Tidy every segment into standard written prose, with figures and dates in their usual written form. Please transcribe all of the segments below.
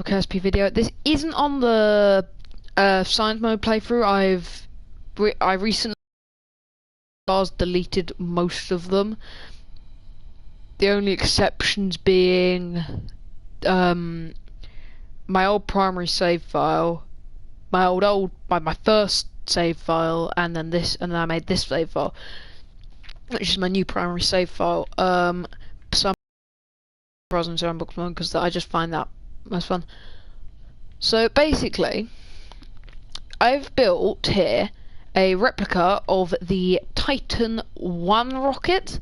KSP video. This isn't on the science mode playthrough. I recently deleted most of them. The only exceptions being my old primary save file, my first save file, and then I made this save file, which is my new primary save file. Some browser and sandbox mode because I just find that most fun. So basically, I've built here a replica of the Titan 1 rocket,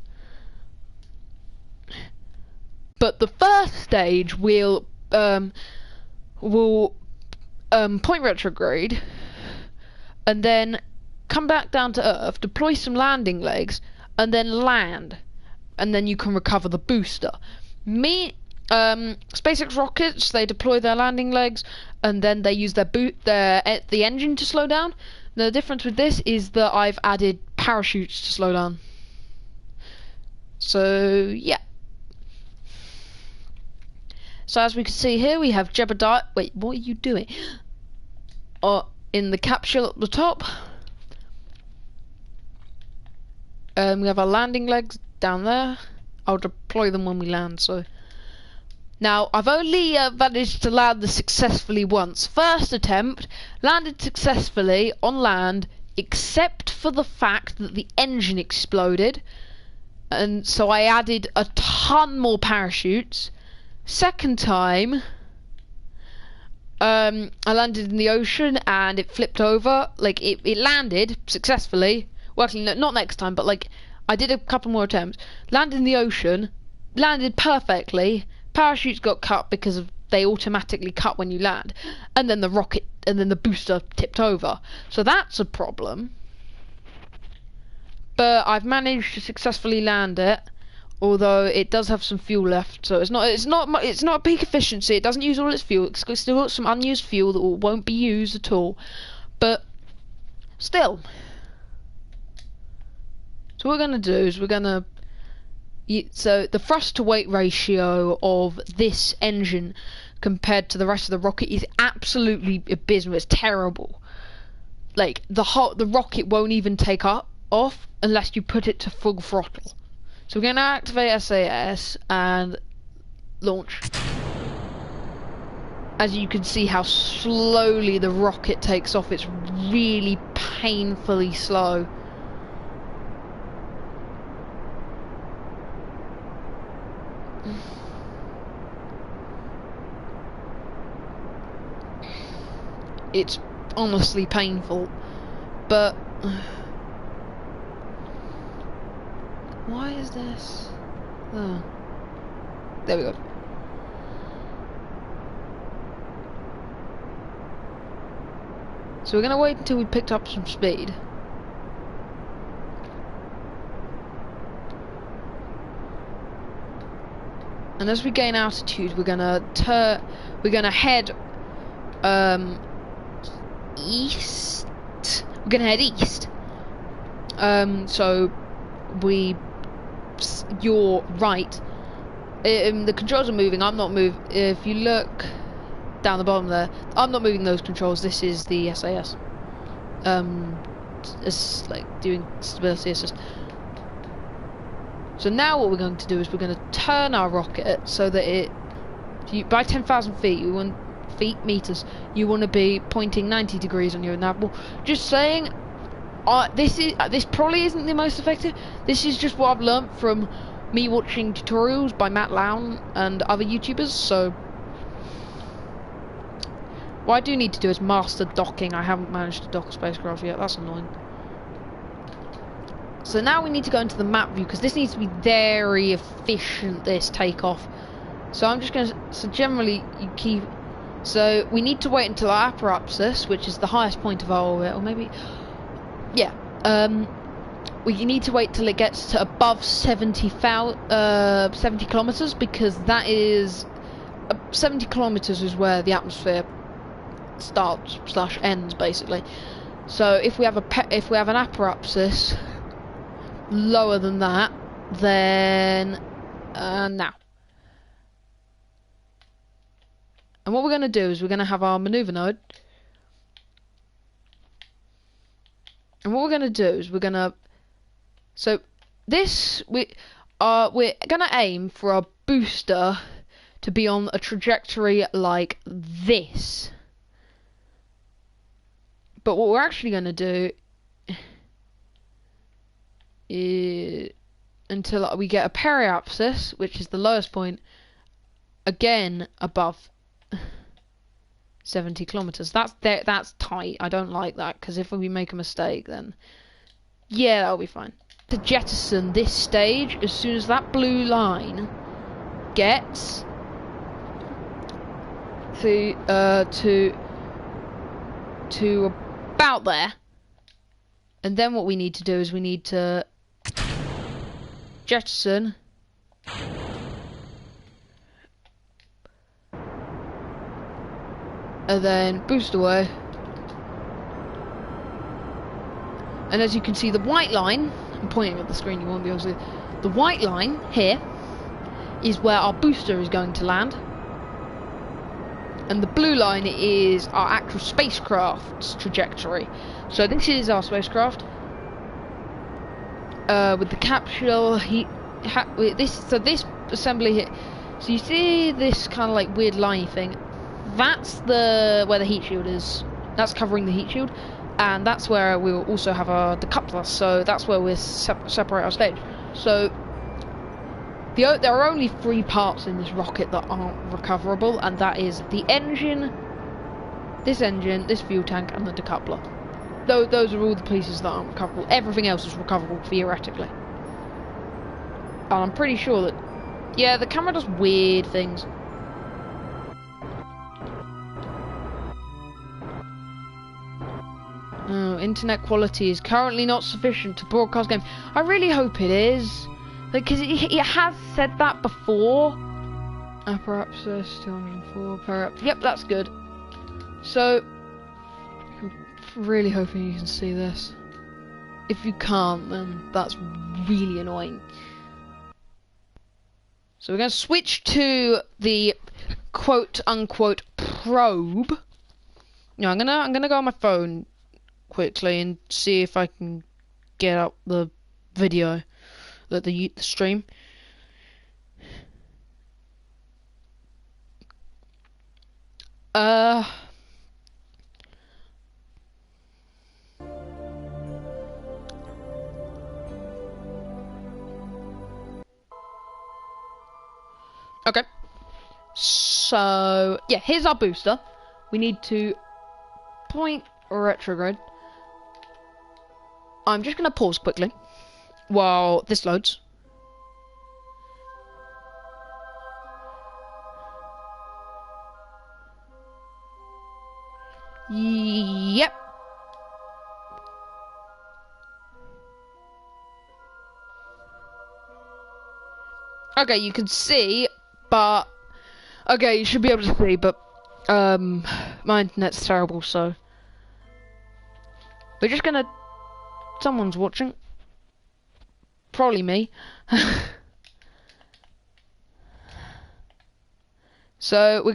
but the first stage will point retrograde and then come back down to Earth, deploy some landing legs, and then land, and then you can recover the booster. SpaceX rockets, they deploy their landing legs and then they use the engine to slow down. The difference with this is that I've added parachutes to slow down. So yeah. So as we can see here, we have Jebediah. Wait, what are you doing? In the capsule at the top. We have our landing legs down there. I'll deploy them when we land. So now I've only managed to land this successfully once. First attempt, landed successfully on land, except for the fact that the engine exploded, and so I added a ton more parachutes. Second time, I landed in the ocean and it flipped over. Like it landed successfully. Well, actually, no, not next time, but like I did a couple more attempts. Landed in the ocean, landed perfectly. Parachutes got cut because they automatically cut when you land, and then the booster tipped over. So that's a problem. But I've managed to successfully land it, although it does have some fuel left. So it's not peak efficiency. It doesn't use all its fuel. It's still got some unused fuel that won't be used at all. But still. So what we're gonna do is so the thrust to weight ratio of this engine compared to the rest of the rocket is absolutely abysmal. It's terrible. Like the rocket won't even take off unless you put it to full throttle. So we're gonna activate SAS and launch. As you can see how slowly the rocket takes off, it's really painfully slow. It's honestly painful, but why is this? Oh. There we go. So we're gonna wait until we picked up some speed. And as we gain altitude, we're gonna head east. We're gonna head east. So you're right. The controls are moving. I'm not moving. If you look down the bottom there, I'm not moving those controls. This is the SAS. It's like doing stability assist. So now what we're going to do is we're going to turn our rocket so that by 10,000 feet, meters, you want to be pointing 90 degrees on your nav. Just saying, this probably isn't the most effective. This is just what I've learnt from me watching tutorials by Matt Lown and other YouTubers. So what I do need to do is master docking. I haven't managed to dock a spacecraft yet. That's annoying. So now we need to go into the map view because this needs to be very efficient, this takeoff. So I'm just going to, so generally you keep, so we need to wait until our apoapsis, which is the highest point of our orbit, or maybe, yeah, we need to wait till it gets to above 70 kilometers, because that is, 70 kilometers is where the atmosphere starts / ends basically. So if we have an apoapsis lower than that, then now And what we're going to do is we're going to have our maneuver node. And what we're going to do is we're going to... So, this... we're going to aim for our booster to be on a trajectory like this. But what we're actually going to do is... until we get a periapsis, which is the lowest point, again above 70 kilometers. That's tight. I don't like that, because if we make a mistake, then yeah, that'll be fine. To jettison this stage as soon as that blue line gets to about there, and then what we need to do is we need to jettison and then boost away. And as you can see, the white line, I'm pointing at the screen, you won't be able to see, the white line here is where our booster is going to land, and the blue line is our actual spacecraft's trajectory. So this is our spacecraft with the capsule. This assembly here. So you see this kind of like weird liney thing. That's where the heat shield is. That's covering the heat shield, and that's where we will also have our decoupler. So that's where we'll separate our stage. So there are only 3 parts in this rocket that aren't recoverable, and that is the engine, this fuel tank, and the decoupler. Those are all the pieces that aren't recoverable. Everything else is recoverable theoretically. And I'm pretty sure that, yeah, the camera does weird things. Oh, internet quality is currently not sufficient to broadcast game. I really hope it is, because it has said that before. Apparatus 204 per. Yep, that's good. So, I'm really hoping you can see this. If you can't, then that's really annoying. So we're going to switch to the quote-unquote probe. No, I'm gonna go on my phone quickly and see if I can get up the video, the stream. Okay. So yeah, here's our booster. We need to point retrograde. I'm just gonna pause quickly while this loads. Yep. Okay, you can see, but okay, you should be able to see, but my internet's terrible, so we're just gonna. Someone's watching. Probably me. So we're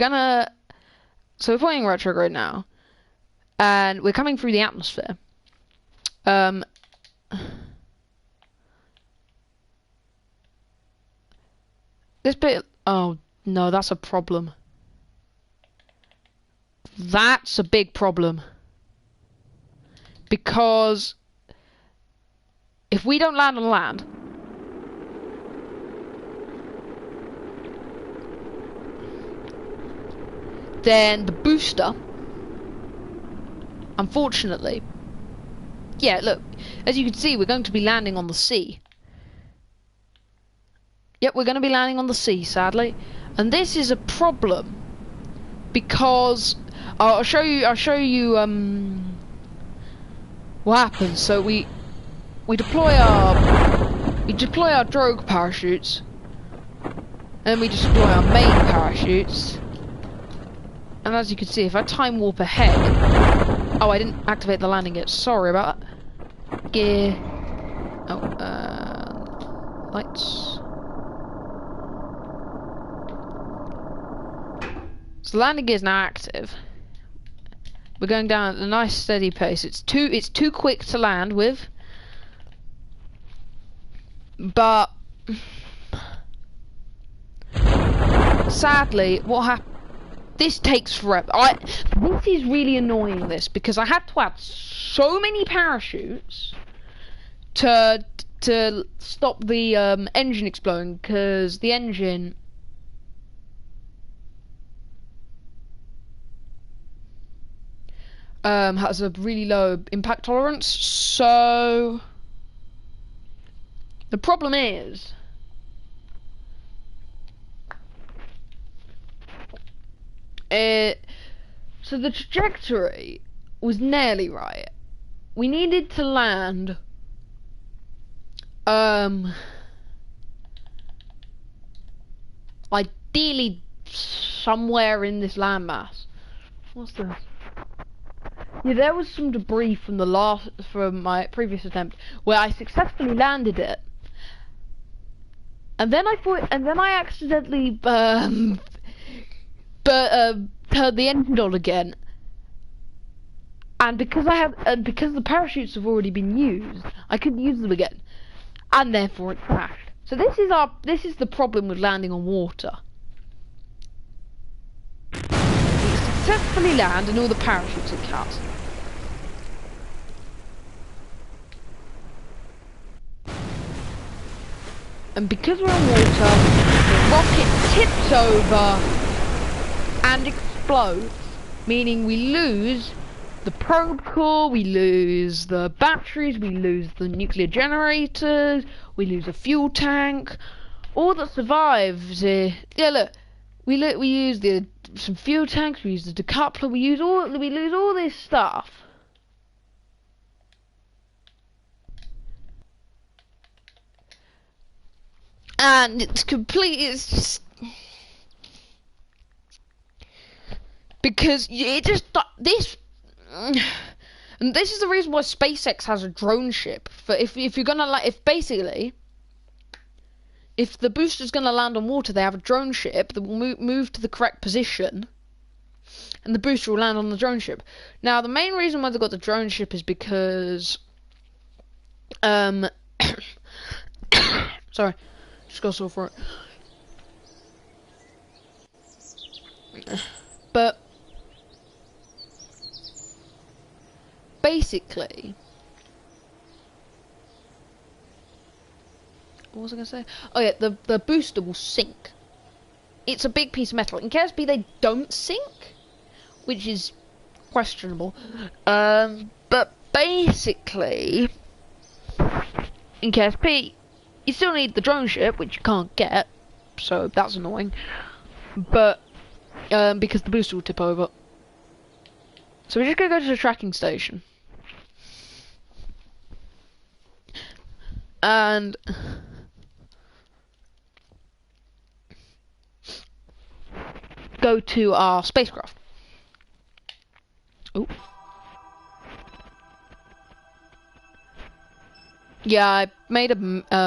pointing retrograde now, and we're coming through the atmosphere. This bit. Oh no, that's a problem. That's a big problem. Because if we don't land on land, then the booster, unfortunately, yeah, look, as you can see, we're going to be landing on the sea. Yep, we're going to be landing on the sea, sadly, and this is a problem because I'll show you what happens. So we deploy our drogue parachutes, and then we deploy our main parachutes. And as you can see, if I time warp ahead, oh, I didn't activate the landing gear. Sorry about that. Gear. Oh, lights. So the landing gear is now active. We're going down at a nice steady pace. It's too quick to land with, but sadly, what happened? This takes forever. This is really annoying. This because I had to add so many parachutes to stop the engine exploding because the engine. Has a really low impact tolerance, so the problem is so the trajectory was nearly right. We needed to land ideally somewhere in this landmass. What's this? Yeah, there was some debris from my previous attempt where I successfully landed it, and then I accidentally turned the engine on again, and because the parachutes have already been used, I couldn't use them again, and therefore it crashed. So this is the problem with landing on water. We successfully land and all the parachutes are cut. And because we're on water, the rocket tips over and explodes, meaning we lose the probe core, we lose the batteries, we lose the nuclear generators, we lose a fuel tank. All that survives is, yeah, look, we use some fuel tanks, we use the decoupler, we lose all this stuff. And it's just because it just this, and this is the reason why SpaceX has a drone ship. For if you're gonna if the booster's gonna land on water, they have a drone ship that will move to the correct position, and the booster will land on the drone ship. Now, the main reason why they got the drone ship is because, sorry. Just got sore for it. But basically, what was I gonna say? Oh yeah, the booster will sink. It's a big piece of metal. In KSP they don't sink, which is questionable. But basically, in KSP, you still need the drone ship, which you can't get, so that's annoying. But because the booster will tip over. So we're just gonna go to the tracking station. And go to our spacecraft. Oh. Yeah, I made a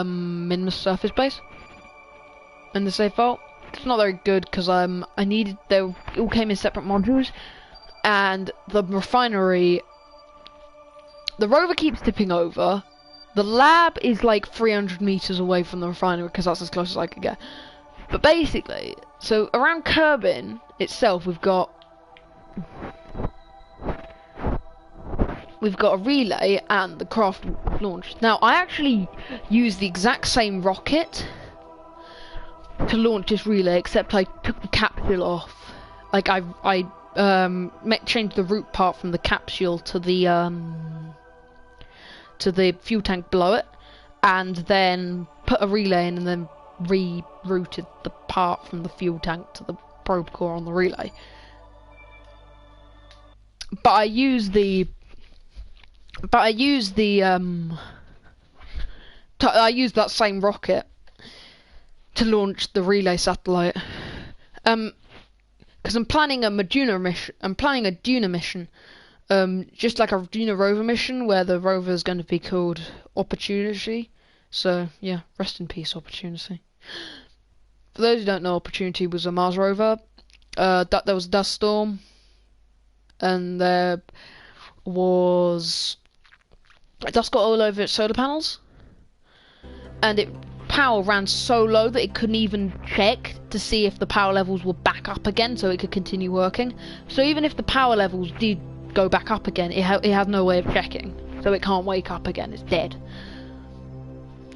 minimus surface base in the save file. It's not very good because they all came in separate modules, and the refinery, the rover keeps tipping over. The lab is like 300 meters away from the refinery because that's as close as I could get. But basically, so around Kerbin itself, we've got a relay and the craft launch. Now, I actually used the exact same rocket to launch this relay, except I took the capsule off. Like I changed the root part from the capsule to the fuel tank below it, and then put a relay in, and then rerouted the part from the fuel tank to the probe core on the relay. But I used that same rocket to launch the relay satellite. Because I'm planning a Duna mission. Just like a Duna rover mission, where the rover is going to be called Opportunity. So yeah, rest in peace, Opportunity. For those who don't know, Opportunity was a Mars rover. There was a dust storm, and there was dust got all over its solar panels, and it power ran so low that it couldn't even check to see if the power levels were back up again, so it could continue working. So even if the power levels did go back up again, it had no way of checking, so it can't wake up again. It's dead.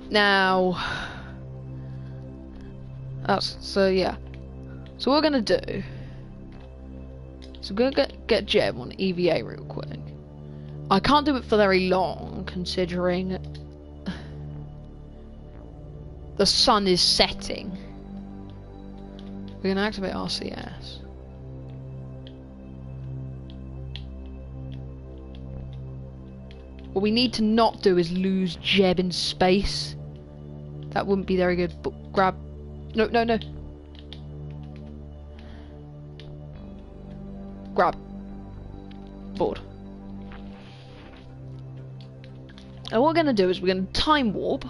Now, so yeah. So what we're gonna do. So we're gonna get Jeb on EVA real quick. I can't do it for very long, considering the sun is setting. We're gonna activate RCS. What we need to not do is lose Jeb in space. That wouldn't be very good. But grab. No. Grab. Board. And what we're going to do is we're going to time warp